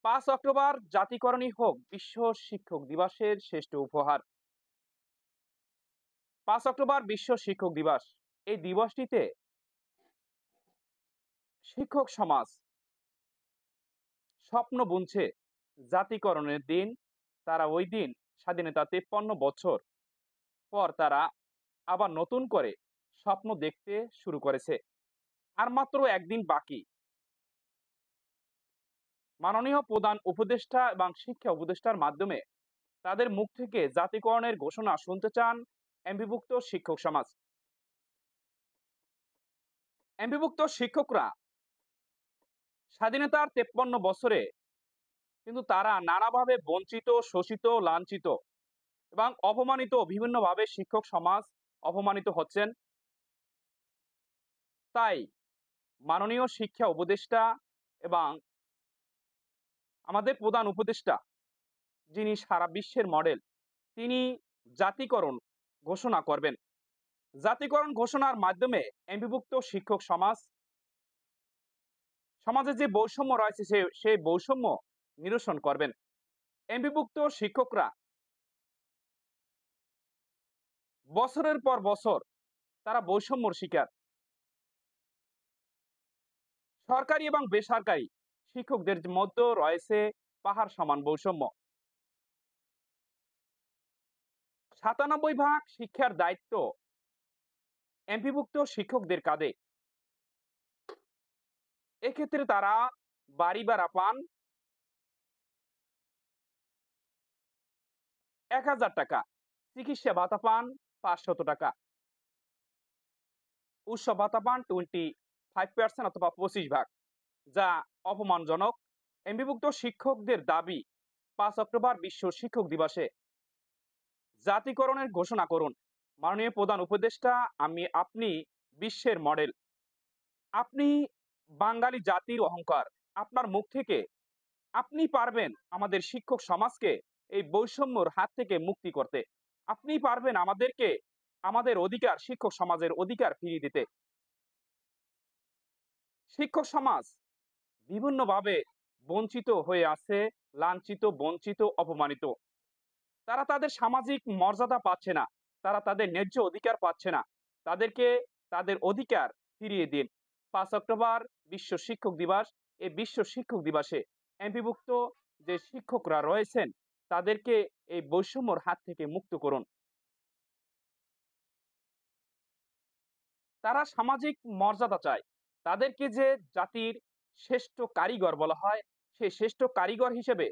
5 October জাতিকরণই হোক বিশ্ব শিক্ষক দিবসের শ্রেষ্ঠ উপহার। 5 অক্টোবর বিশ্ব শিক্ষক দিবস। এই দিবসটিতে শিক্ষক সমাজ স্বপ্ন বুনছে জাতিকরণের দিন। তারা ওই দিন স্বাধীনতা 53 বছর পর তারা আবার নতুন করে স্বপ্ন দেখতে শুরু করেছে। আর মাত্র একদিন বাকি। মাননীয় প্রধান উপদেষ্টা এবং শিক্ষা উপদেষ্টার মাধ্যমে তাদের মুখ থেকে জাতিকরণের ঘোষণা শুনতে চান এমপিভুক্ত শিক্ষক সমাজ। এমপিভুক্ত শিক্ষকরা স্বাধীনতার 53 বছরে কিন্তু তারা নানাভাবে বঞ্চিত, শোষিত, লাঞ্ছিত এবং অপমানিত, বিভিন্নভাবে শিক্ষক সমাজ অপমানিত হচ্ছেন। তাই মাননীয় শিক্ষা উপদেষ্টা এবং আমাদের প্রধান উপদেষ্টা, যিনি সারা বিশ্বের মডেল, তিনি জাতিকরণ ঘোষণা করবেন। জাতিকরণ ঘোষণার মাধ্যমে এমপিভুক্ত শিক্ষক সমাজে যে বৈষম্য রয়েছে সেই বৈষম্য নিরসন করবেন। এমপিভুক্ত শিক্ষকরা বছরের পর বছর তারা বৈষম্যর শিকার। সরকারি এবং বেসরকারি শিক্ষকদের মধ্যে রয়েছে পাহাড় সমান বৈষম্য। 97 ভাগ শিক্ষার দায়িত্ব এমপিভুক্ত শিক্ষকদের কাঁধে। এক্ষেত্রে তারা বাড়ি ভাড়া পান 1000 টাকা, চিকিৎসা ভাতা পান 500 টাকা, উৎসব ভাতা পান 25% অথবা 25 ভাগ, যা অপমানজনক। এমপিভুক্ত শিক্ষকদের দাবি 5 অক্টোবর বিশ্ব শিক্ষক দিবসে জাতিকরণের ঘোষণা করুন। মাননীয় প্রধান উপদেষ্টা, আপনি বিশ্বের মডেল, আপনি বাঙালি জাতির অহংকার। আপনার মুখ থেকে আপনি পারবেন আমাদের শিক্ষক সমাজকে এই বৈষম্যর হাত থেকে মুক্তি করতে। আপনি পারবেন আমাদেরকে আমাদের অধিকার, শিক্ষক সমাজের অধিকার ফিরিয়ে দিতে। শিক্ষক সমাজ বিভিন্নভাবে বঞ্চিত হয়ে আছে, লাঞ্ছিত, বঞ্চিত, অপমানিত। তারা তাদের সামাজিক মর্যাদা পাচ্ছে না, তারা তাদের ন্যায্য অধিকার পাচ্ছে না। তাদেরকে তাদের অধিকার ফিরিয়ে দিন। 5 অক্টোবর বিশ্ব শিক্ষক দিবস। এই বিশ্ব শিক্ষক দিবসে এমপিভুক্ত যে শিক্ষকরা রয়েছেন তাদেরকে এই বৈষম্যর হাত থেকে মুক্ত করুন। তারা সামাজিক মর্যাদা চায়। তাদেরকে যে জাতির শ্রেষ্ঠ কারিগর বলা হয়, সেই শ্রেষ্ঠ কারিগর হিসেবে